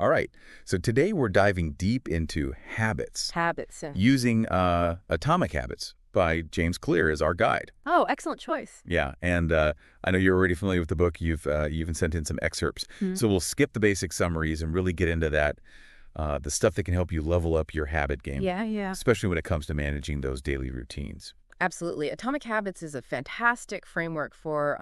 All right. So today we're diving deep into habits Habits. using Atomic Habits by James Clear as our guide. Oh, excellent choice. Yeah, and I know you're already familiar with the book. You even sent in some excerpts. Hmm. So we'll skip the basic summaries and really get into that, the stuff that can help you level up your habit game, Yeah, yeah. especially when it comes to managing those daily routines. Absolutely. Atomic Habits is a fantastic framework for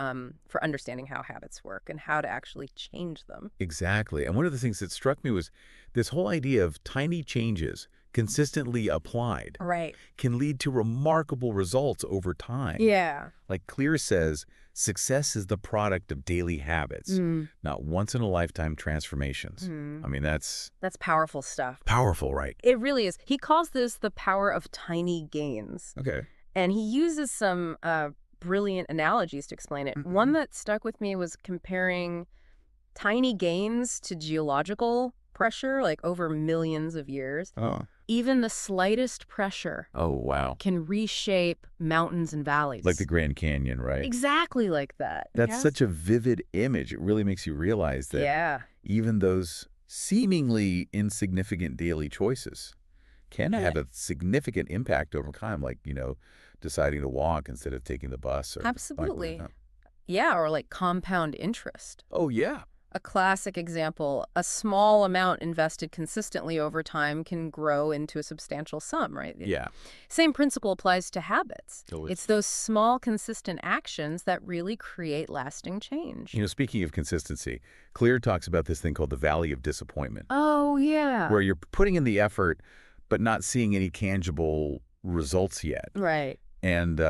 understanding how habits work and how to actually change them. Exactly. And one of the things that struck me was this whole idea of tiny changes consistently applied Right. can lead to remarkable results over time. Yeah. Like Clear says, success is the product of daily habits, Mm. not once-in-a-lifetime transformations. Mm. I mean, that's That's powerful stuff. powerful, right? It really is. He calls this the power of tiny gains. Okay. And he uses some brilliant analogies to explain it. One Mhm. that stuck with me was comparing tiny gains to geological pressure, like over millions of years. Oh. Even the slightest pressure Oh, wow. can reshape mountains and Like the valleys. Grand Canyon, right? Exactly like that. That's Yes. such a vivid image. It really makes you realize that Yeah. even those seemingly insignificant daily choices can Yeah. have a significant impact over time, like, deciding to walk instead of taking the bus or biking. Absolutely. Yeah, or like compound interest. Oh, yeah. A classic example, a small amount invested consistently over time can grow into a substantial sum, right? Yeah. Same principle applies to habits. So It's those small, consistent actions that really create lasting change. Speaking of consistency, Clear talks about this thing called the Valley of Disappointment, Oh, yeah. where you're putting in the effort but not seeing any tangible results yet. Right. And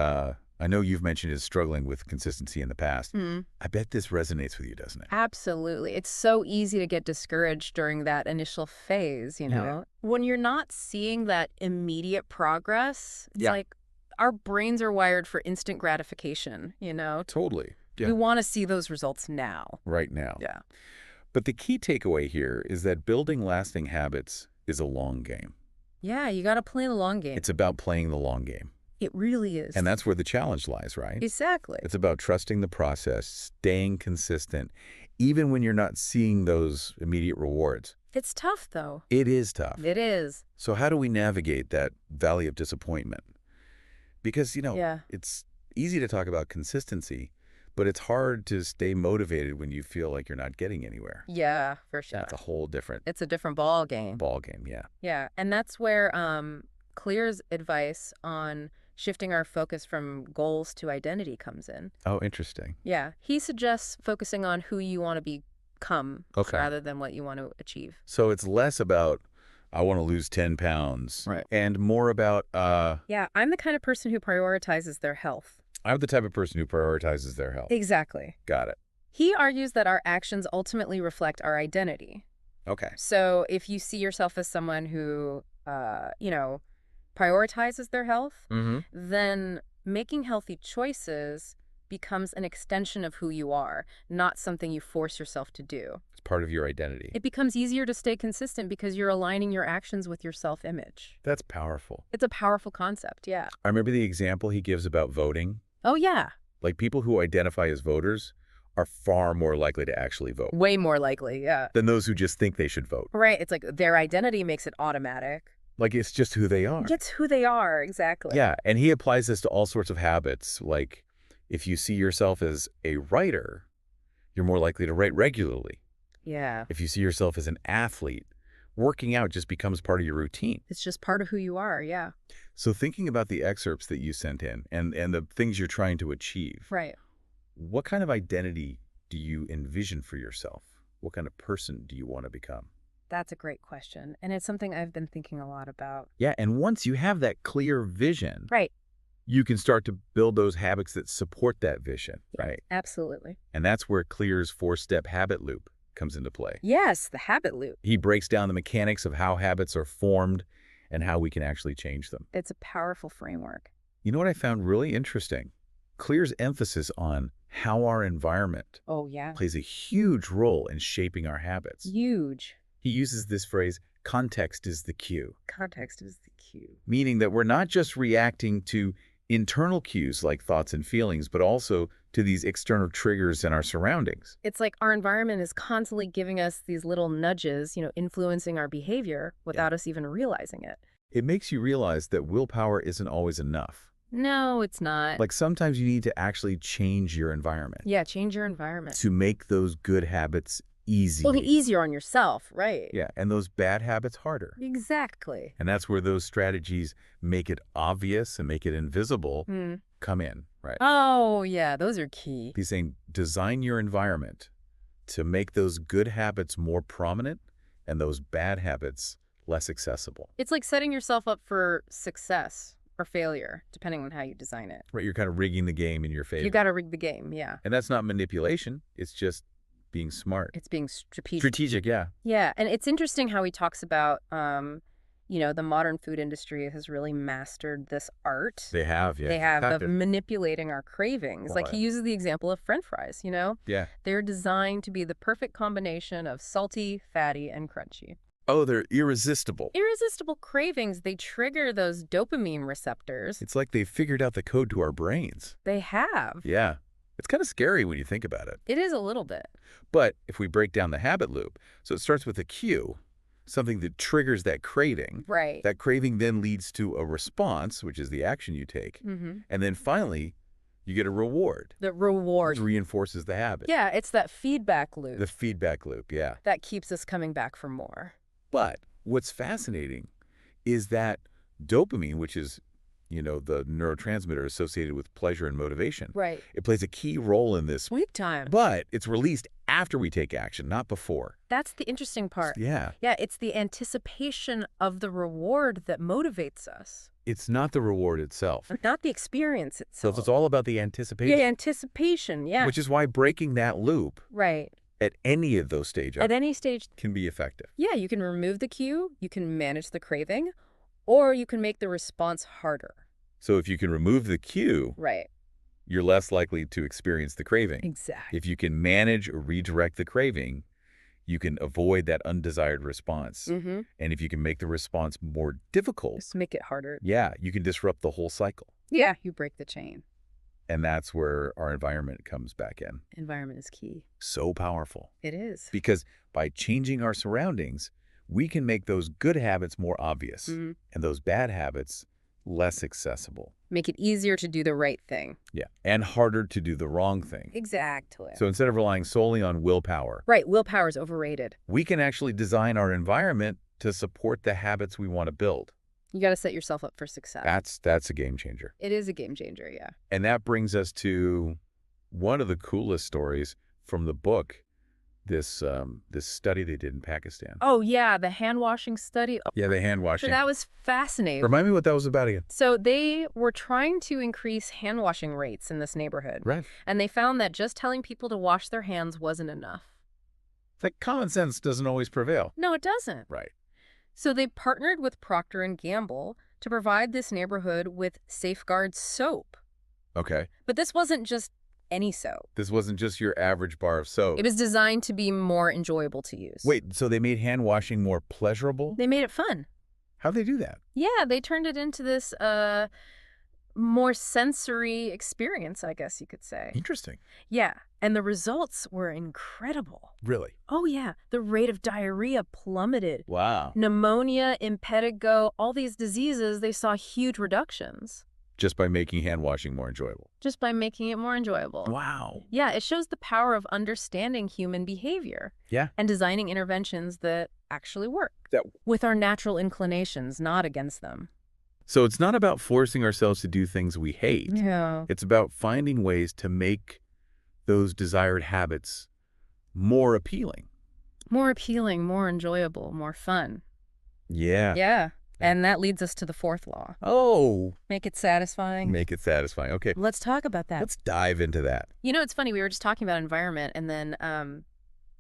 I know you've mentioned is struggling with consistency in the past. Mm. I bet this resonates with you, doesn't it? Absolutely. It's so easy to get discouraged during that initial phase, you Yeah. know? When you're not seeing that immediate progress, it's Yeah. like our brains are wired for instant gratification, you know? Totally. We Yeah. want to see those results now. Right now. Yeah. But the key takeaway here is that building lasting habits is a long game. Yeah, you got to play the long game. It's about playing the long game. It really is. And that's where the challenge lies, right? Exactly. It's about trusting the process, staying consistent, even when you're not seeing those immediate rewards. It's tough, though. It is tough. It is. So how do we navigate that valley of disappointment? Because, Yeah. it's easy to talk about consistency, but it's hard to stay motivated when you feel like you're not getting anywhere. Yeah, for sure. That's a whole different It's a different ball game. ball game, yeah. Yeah, and that's where Clear's advice on shifting our focus from goals to identity comes in. Oh, interesting. Yeah, he suggests focusing on who you want to become Okay. rather than what you want to achieve. So it's less about, I want to lose 10 pounds. Right. And more about, Yeah, I'm the kind of person who prioritizes their health. I'm the type of person who prioritizes their health. Exactly. Got it. He argues that our actions ultimately reflect our identity. Okay. So if you see yourself as someone who, prioritizes their health, Mm-hmm. then making healthy choices becomes an extension of who you are, not something you force yourself to do. It's part of your identity. It becomes easier to stay consistent because you're aligning your actions with your self-image. That's powerful. It's a powerful concept, yeah. I remember the example he gives about voting. Oh, yeah. Like people who identify as voters are far more likely to actually vote Way more likely, yeah. than those who just think they should vote. Right, it's like their identity makes it automatic. Like it's just who they are. It's who they are, exactly. Yeah, and he applies this to all sorts of habits. Like if you see yourself as a writer, you're more likely to write regularly. Yeah. If you see yourself as an athlete, working out just becomes part of your routine. It's just part of who you are, yeah. So thinking about the excerpts that you sent in and the things you're trying to achieve, Right. what kind of identity do you envision for yourself? What kind of person do you want to become? That's a great question. And it's something I've been thinking a lot about. Yeah, and once you have that clear vision, Right. you can start to build those habits that support that vision, right? Absolutely. And that's where Clear's 4-step habit loop comes into play. Yes, the habit loop. He breaks down the mechanics of how habits are formed and how we can actually change them. It's a powerful framework. You know what I found really interesting? Clear's emphasis on how our environment Oh, yeah. plays a huge role in shaping our habits. Huge. He uses this phrase, context is the cue, Context is the key. meaning that we're not just reacting to internal cues like thoughts and feelings, but also to these external triggers in our surroundings. It's like our environment is constantly giving us these little nudges, influencing our behavior Yeah. without us even realizing it. It makes you realize that willpower isn't always enough. No, it's not. Like sometimes you need to actually change your environment Yeah, change your environment. to make those good habits easy. Well, easier on yourself, right? Yeah, and those bad habits harder. Exactly. And that's where those strategies make it obvious and make it invisible Hmm. come in, right? Oh, yeah, those are key. He's saying design your environment to make those good habits more prominent and those bad habits less accessible. It's like setting yourself up for success or failure, depending on how you design it. Right, you're kind of rigging the game in your favor. You got to rig the game, yeah. And that's not manipulation. It's just being smart. It's being strategic. Strategic, yeah. Yeah, and it's interesting how he talks about, the modern food industry has really mastered this art. They have, yeah. They have of to. manipulating our cravings. Like Right. he uses the example of French fries, Yeah. They're designed to be the perfect combination of salty, fatty, and crunchy. Oh, they're irresistible. Irresistible cravings, they trigger those dopamine receptors. It's like they figured out the code to our brains. They have. Yeah. It's kind of scary when you think about it. It is a little bit. But if we break down the habit loop, so it starts with a cue, something that triggers that craving. Right. That craving then leads to a response, which is the action you take. Mm-hmm. And then finally, you get a reward. The reward. Which reinforces the habit. Yeah, it's that feedback loop The feedback loop, yeah. that keeps us coming back for more. But what's fascinating is that dopamine, which is, the neurotransmitter associated with pleasure and motivation, Right. it plays a key role in this. Big time. But it's released after we take action, not before. That's the interesting part. Yeah. Yeah, it's the anticipation of the reward that motivates us, It's not the reward itself. not the experience So itself. it's all about the anticipation. Yeah, anticipation, yeah. Which is why breaking that loop Right. at any of those stages At any stage, can be effective. yeah, you can remove the cue, you can manage the craving, or you can make the response harder. So if you can remove the cue, Right. you're less likely to experience the craving. Exactly. If you can manage or redirect the craving, you can avoid that undesired response. Mm-hmm. And if you can make the response more difficult, Just make it harder. yeah, you can disrupt the whole cycle. Yeah, you break the chain. And that's where our environment comes back in. Environment is key. So powerful. It is. Because by changing our surroundings, we can make those good habits more obvious Mm-hmm. and those bad habits less accessible. Make it easier to do the right thing. Yeah. And harder to do the wrong thing. Exactly. So instead of relying solely on willpower, Right, willpower is overrated. we can actually design our environment to support the habits we want to build. You got to set yourself up for success. That's a game changer. It is a game changer, yeah. And that brings us to one of the coolest stories from the book, this study they did in Pakistan. Oh, yeah, the hand washing study. Oh, Yeah, the hand so washing. that was fascinating. Remind me what that was about again. So they were trying to increase hand washing rates in this neighborhood. Right. And they found that just telling people to wash their hands wasn't enough. Like common sense doesn't always prevail. No, it doesn't. Right. So they partnered with Procter & Gamble to provide this neighborhood with Safeguard soap. Okay. But this wasn't just any soap. This wasn't just your average bar of soap. It was designed to be more enjoyable to use. Wait, so they made hand washing more pleasurable? They made it fun. How'd they do that? Yeah, they turned it into this more sensory experience, I guess you could say. Interesting. Yeah, and the results were incredible. Really? Oh, yeah. The rate of diarrhea plummeted. Wow. Pneumonia, impetigo, all these diseases, they saw huge reductions Just by making hand washing more enjoyable. just by making it more enjoyable. Wow. Yeah, it shows the power of understanding human behavior Yeah. and designing interventions that actually work with our natural inclinations, not against them. So it's not about forcing ourselves to do things we hate. Yeah. It's about finding ways to make those desired habits more appealing. More appealing, more enjoyable, more fun. Yeah. Yeah. And that leads us to the fourth law. Oh. Make it satisfying. Make it satisfying. Okay. Let's talk about that. Let's dive into that. It's funny. We were just talking about environment, and then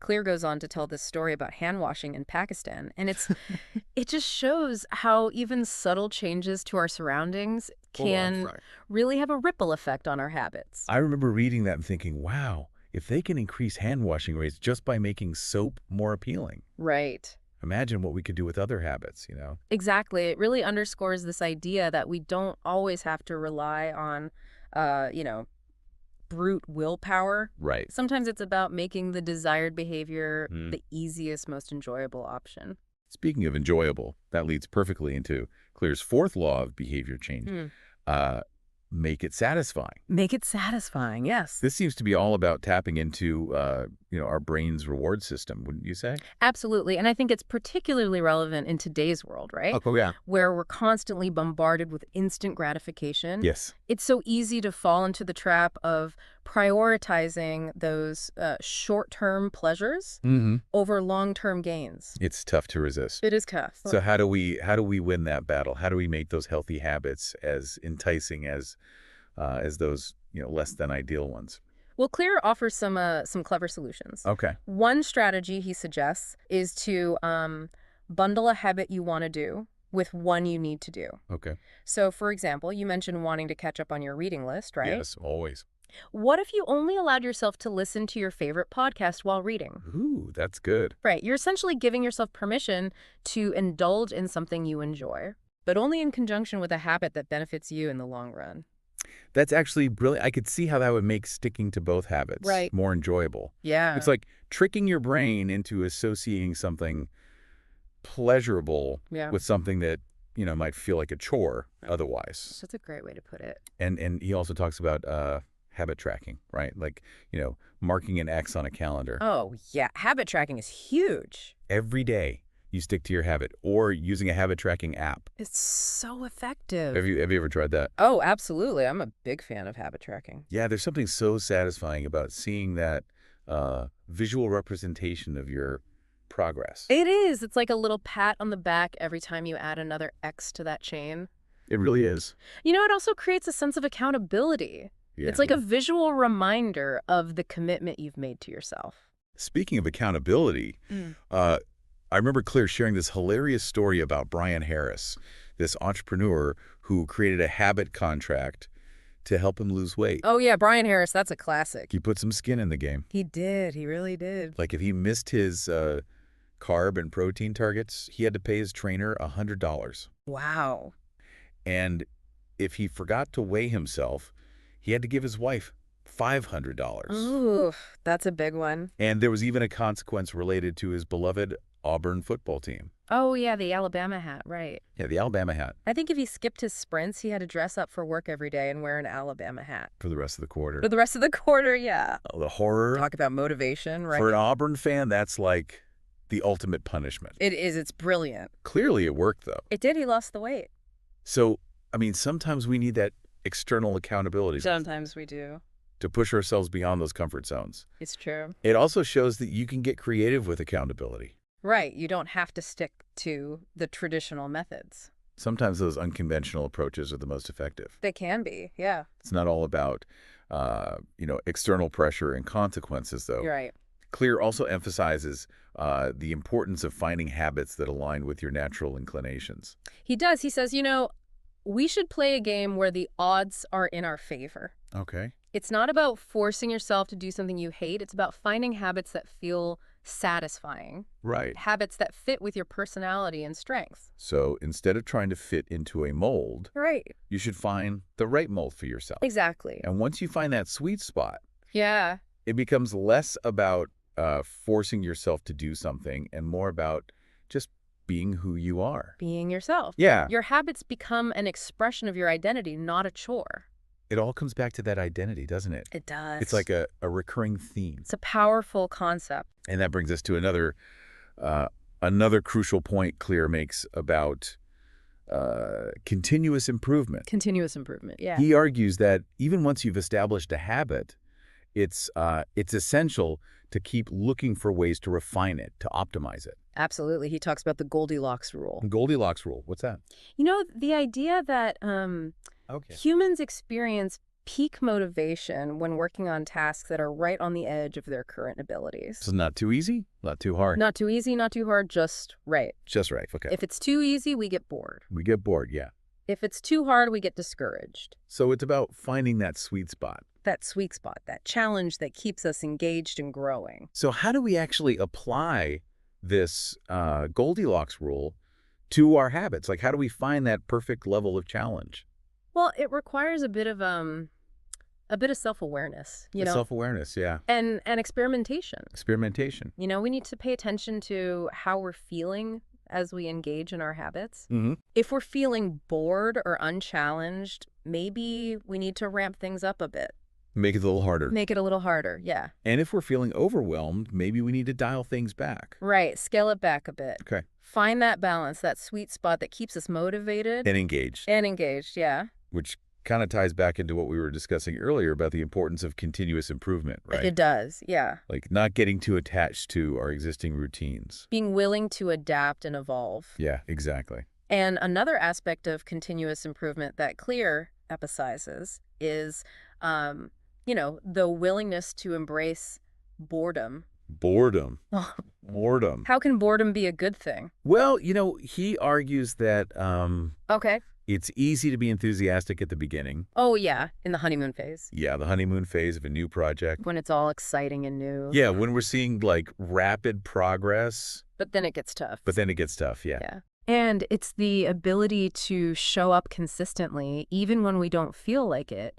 Clear goes on to tell this story about hand washing in Pakistan. And it just shows how even subtle changes to our surroundings can really have a ripple effect on our habits. I remember reading that and thinking, wow, if they can increase hand washing rates just by making soap more appealing, Right. imagine what we could do with other habits, Exactly. It really underscores this idea that we don't always have to rely on, brute willpower. Right. Sometimes it's about making the desired behavior Mm. the easiest, most enjoyable option. Speaking of enjoyable, that leads perfectly into Clear's fourth law of behavior change. Hmm. Uh, make it satisfying. Make it satisfying, yes. This seems to be all about tapping into, our brain's reward system, wouldn't you say? Absolutely. And I think it's particularly relevant in today's world, right? Oh, yeah. Where we're constantly bombarded with instant gratification. Yes. It's so easy to fall into the trap of prioritizing those short-term pleasures Mm-hmm. over long-term gains. It's tough to resist. It is tough. So how do we win that battle? How do we make those healthy habits as enticing as those less than ideal ones? Well, Clear offers some clever solutions. Okay. One strategy he suggests is to bundle a habit you want to do with one you need to do. Okay. So, for example, you mentioned wanting to catch up on your reading list, right? Yes, always. What if you only allowed yourself to listen to your favorite podcast while reading? Ooh, that's good. Right. You're essentially giving yourself permission to indulge in something you enjoy, but only in conjunction with a habit that benefits you in the long run. That's actually brilliant. I could see how that would make sticking to both habits Right. more enjoyable. Yeah. It's like tricking your brain into associating something pleasurable Yeah. with something that, might feel like a chore otherwise. That's a great way to put it. And he also talks about habit tracking, right? Like, marking an X on a calendar. Oh, yeah. Habit tracking is huge. Every day you stick to your habit, or using a habit tracking app. It's so effective. Have you ever tried that? Oh, absolutely. I'm a big fan of habit tracking. Yeah, there's something so satisfying about seeing that visual representation of your progress. It is. It's like a little pat on the back every time you add another X to that chain. It really is. It also creates a sense of accountability. Yeah. It's like a visual reminder of the commitment you've made to yourself. Speaking of accountability, I remember Claire sharing this hilarious story about Brian Harris, this entrepreneur who created a habit contract to help him lose weight. Oh, yeah, Brian Harris, that's a classic. He put some skin in the game. He did. He really did. Like if he missed his carb and protein targets, he had to pay his trainer $100. Wow. And if he forgot to weigh himself, he had to give his wife $500. Ooh, that's a big one. And there was even a consequence related to his beloved Auburn football team. Oh, yeah, the Alabama hat, right. Yeah, the Alabama hat I think if he skipped his sprints, he had to dress up for work every day and wear an Alabama hat. for the rest of the quarter. For the rest of the quarter, yeah. Oh, the horror. Talk about motivation, right? For an Auburn fan, that's like the ultimate punishment. It is. It's brilliant. Clearly it worked, though. It did. He lost the weight. So, sometimes we need that external accountability Sometimes we do. to push ourselves beyond those comfort zones. It's true. It also shows that you can get creative with accountability. Right. You don't have to stick to the traditional methods. Sometimes those unconventional approaches are the most effective. They can be. Yeah. It's not all about, external pressure and consequences, though. You're right. Clear also emphasizes the importance of finding habits that align with your natural inclinations. He does. He says, we should play a game where the odds are in our favor. Okay. It's not about forcing yourself to do something you hate. It's about finding habits that feel satisfying, Right. habits that fit with your personality and strengths. So instead of trying to fit into a mold, Right. you should find the right mold for yourself. Exactly. And once you find that sweet spot, Yeah. it becomes less about forcing yourself to do something and more about just being who you are. Being yourself. Yeah. Your habits become an expression of your identity, not a chore. It all comes back to that identity, doesn't it? It does. It's like a recurring theme. It's a powerful concept. And that brings us to another crucial point Clear makes about continuous improvement. Continuous improvement. Yeah. He argues that even once you've established a habit, it's essential to keep looking for ways to refine it, to optimize it. Absolutely. He talks about the Goldilocks rule. Goldilocks rule, what's that? The idea that Okay. humans experience peak motivation when working on tasks that are right on the edge of their current abilities. So not too easy, not too hard. Not too easy, not too hard, just right. Just right, okay. If it's too easy, we get bored. We get bored, yeah. If it's too hard, we get discouraged. So it's about finding that sweet spot. That sweet spot, that challenge that keeps us engaged and growing. So how do we actually apply this Goldilocks rule to our habits? Like, how do we find that perfect level of challenge? Well, it requires a bit of a bit of self-awareness, you know, Self-awareness, yeah. and experimentation. Experimentation. You know, we need to pay attention to how we're feeling as we engage in our habits. Mm-hmm. If we're feeling bored or unchallenged, maybe we need to ramp things up a bit. Make it a little harder. Make it a little harder, yeah. And if we're feeling overwhelmed, maybe we need to dial things back. Right, scale it back a bit. Okay. Find that balance, that sweet spot that keeps us motivated. And engaged. And engaged, yeah. Which kind of ties back into what we were discussing earlier about the importance of continuous improvement, right? It does, yeah. Like not getting too attached to our existing routines. Being willing to adapt and evolve. Yeah, exactly. And another aspect of continuous improvement that Clear emphasizes is, you know, the willingness to embrace boredom. Boredom. Boredom. How can boredom be a good thing? Well, you know, he argues that Okay. it's easy to be enthusiastic at the beginning. Oh, yeah, in the honeymoon phase. Yeah, the honeymoon phase of a new project. When it's all exciting and new. Yeah, when we're seeing like rapid progress. But then it gets tough. But then it gets tough, yeah. Yeah. And it's the ability to show up consistently, even when we don't feel like it,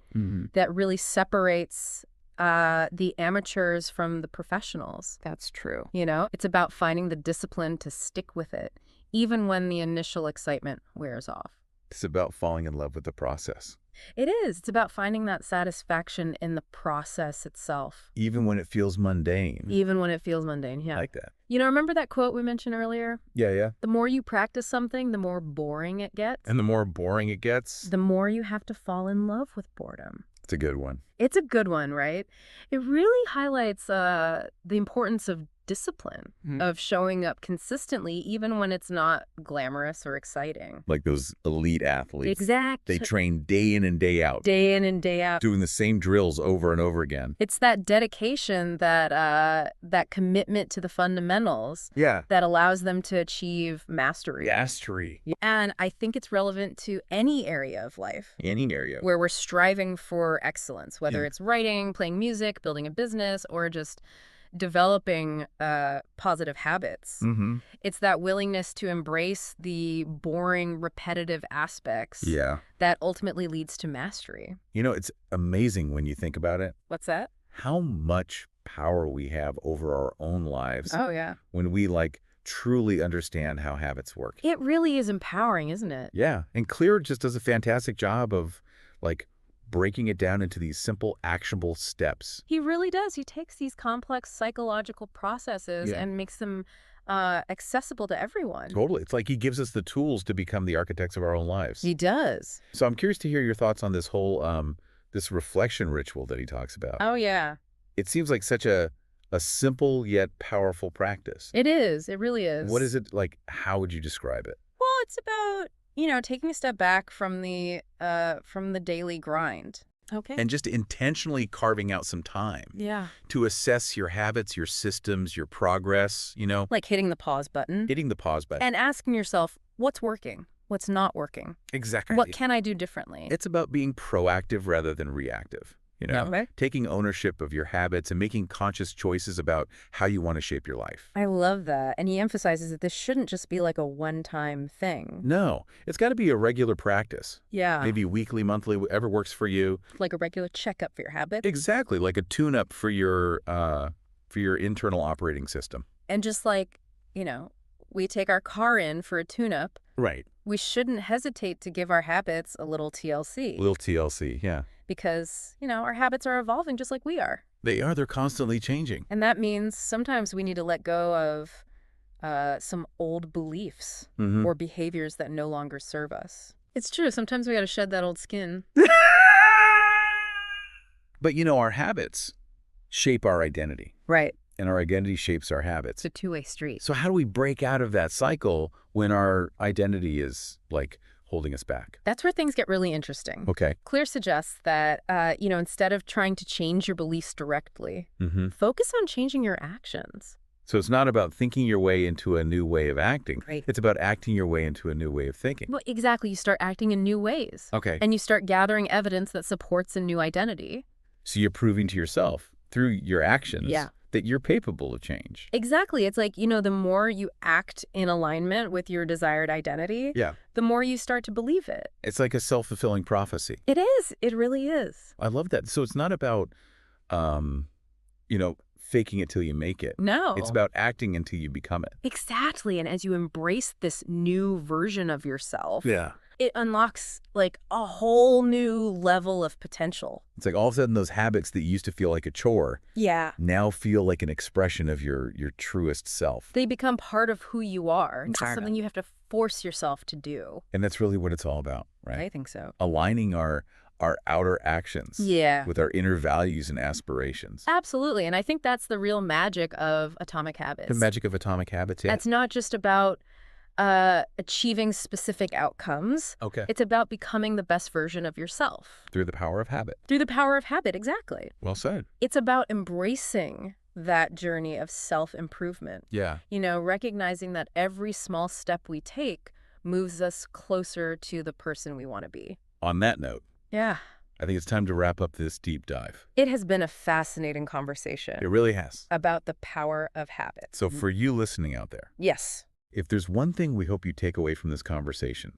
that really separates the amateurs from the professionals. That's true. You know, it's about finding the discipline to stick with it, even when the initial excitement wears off. It's about falling in love with the process. It is. It's about finding that satisfaction in the process itself. Even when it feels mundane. Even when it feels mundane, yeah. I like that. You know, remember that quote we mentioned earlier? Yeah, yeah. The more you practice something, the more boring it gets. And the more boring it gets. The more you have to fall in love with boredom. It's a good one. It's a good one, right? It really highlights the importance of discipline, of showing up consistently, even when it's not glamorous or exciting. Like those elite athletes. Exactly. They train day in and day out. Day in and day out. Doing the same drills over and over again. It's that dedication, that commitment to the fundamentals Yeah. that allows them to achieve mastery. Mastery. And I think it's relevant to any area of life. Any area. Where we're striving for excellence, whether Yeah. it's writing, playing music, building a business, or just developing positive habits. It's that willingness to embrace the boring, repetitive aspects that ultimately leads to mastery. You know, it's amazing when you think about it. What's that? How much power we have over our own lives Oh, yeah. when we like truly understand how habits work. It really is empowering, isn't it? Yeah. And Clear just does a fantastic job of like breaking it down into these simple, actionable steps. He really does. He takes these complex psychological processes and makes them accessible to everyone. Totally. It's like he gives us the tools to become the architects of our own lives. He does. So I'm curious to hear your thoughts on this whole, this reflection ritual that he talks about. Oh, yeah. It seems like such a simple yet powerful practice. It is. It really is. What is it like? How would you describe it? Well, it's about, you know, taking a step back from the daily grind. Okay. And just intentionally carving out some time. Yeah. To assess your habits, your systems, your progress, you know. Like hitting the pause button. Hitting the pause button. And asking yourself, what's working? What's not working? Exactly. What can I do differently? It's about being proactive rather than reactive. You know, Okay. Taking ownership of your habits and making conscious choices about how you want to shape your life. I love that. And he emphasizes that this shouldn't just be like a one-time thing. No, it's got to be a regular practice. Yeah. Maybe weekly, monthly, whatever works for you. Like a regular checkup for your habit. Exactly, like a tune-up for your internal operating system. And just like, you know, we take our car in for a tune-up, Right. we shouldn't hesitate to give our habits a little TLC. Little TLC, yeah. Because, you know, our habits are evolving just like we are. They are. They're constantly changing. And that means sometimes we need to let go of some old beliefs or behaviors that no longer serve us. It's true. Sometimes we got to shed that old skin. But, you know, our habits shape our identity. Right. And our identity shapes our habits. It's a two-way street. So how do we break out of that cycle when our identity is, like, holding us back? That's where things get really interesting. Okay. Clear suggests that, you know, instead of trying to change your beliefs directly, focus on changing your actions. So it's not about thinking your way into a new way of acting. Right. It's about acting your way into a new way of thinking. Well, exactly. You start acting in new ways. Okay. And you start gathering evidence that supports a new identity. So you're proving to yourself through your actions that you're capable of change. Exactly. It's like, the more you act in alignment with your desired identity, Yeah. the more you start to believe it. It's like a self-fulfilling prophecy. It is. It really is. I love that. So it's not about, um, faking it till you make it. No. It's about acting until you become it. Exactly. And as you embrace this new version of yourself, Yeah. it unlocks like a whole new level of potential. It's like all of a sudden those habits that used to feel like a chore Yeah. now feel like an expression of your truest self. They become part of who you are. It's not Kinda. something you have to force yourself to do. And that's really what it's all about, right? I think so. Aligning our outer actions Yeah. with our inner values and aspirations. Absolutely. And I think that's the real magic of Atomic Habits. The magic of Atomic Habits, yeah. It's not just about achieving specific outcomes. Okay. It's about becoming the best version of yourself. Through the power of habit. Through the power of habit, exactly. Well said. It's about embracing that journey of self-improvement. Yeah. Recognizing that every small step we take moves us closer to the person we want to be. On that note, Yeah. I think it's time to wrap up this deep dive. It has been a fascinating conversation It really has. about the power of habit. So for you listening out there, Yes. if there's one thing we hope you take away from this conversation,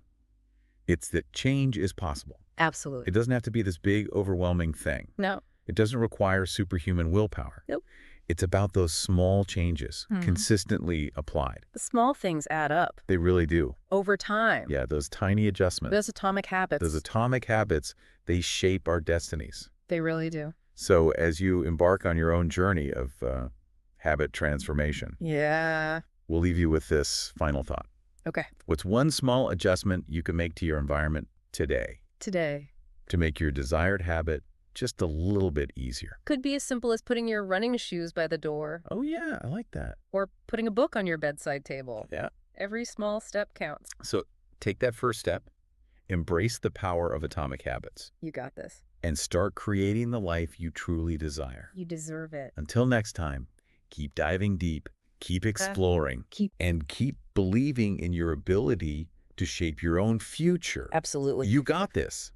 it's that change is possible. Absolutely. It doesn't have to be this big, overwhelming thing. No. It doesn't require superhuman willpower. Nope. It's about those small changes, consistently applied. The small things add up They really do. over time. Yeah, those tiny adjustments. Those atomic habits. Those atomic habits, they shape our destinies. They really do. So as you embark on your own journey of habit transformation, Yeah. we'll leave you with this final thought. Okay. What's one small adjustment you can make to your environment today Today. to make your desired habit just a little bit easier? Could be as simple as putting your running shoes by the door Oh, yeah, I like that. or putting a book on your bedside table. Yeah. Every small step counts. So take that first step, embrace the power of atomic habits, You got this. and start creating the life you truly desire. You deserve it. Until next time, keep diving deep, keep exploring, and keep believing in your ability to shape your own future. Absolutely. You got this.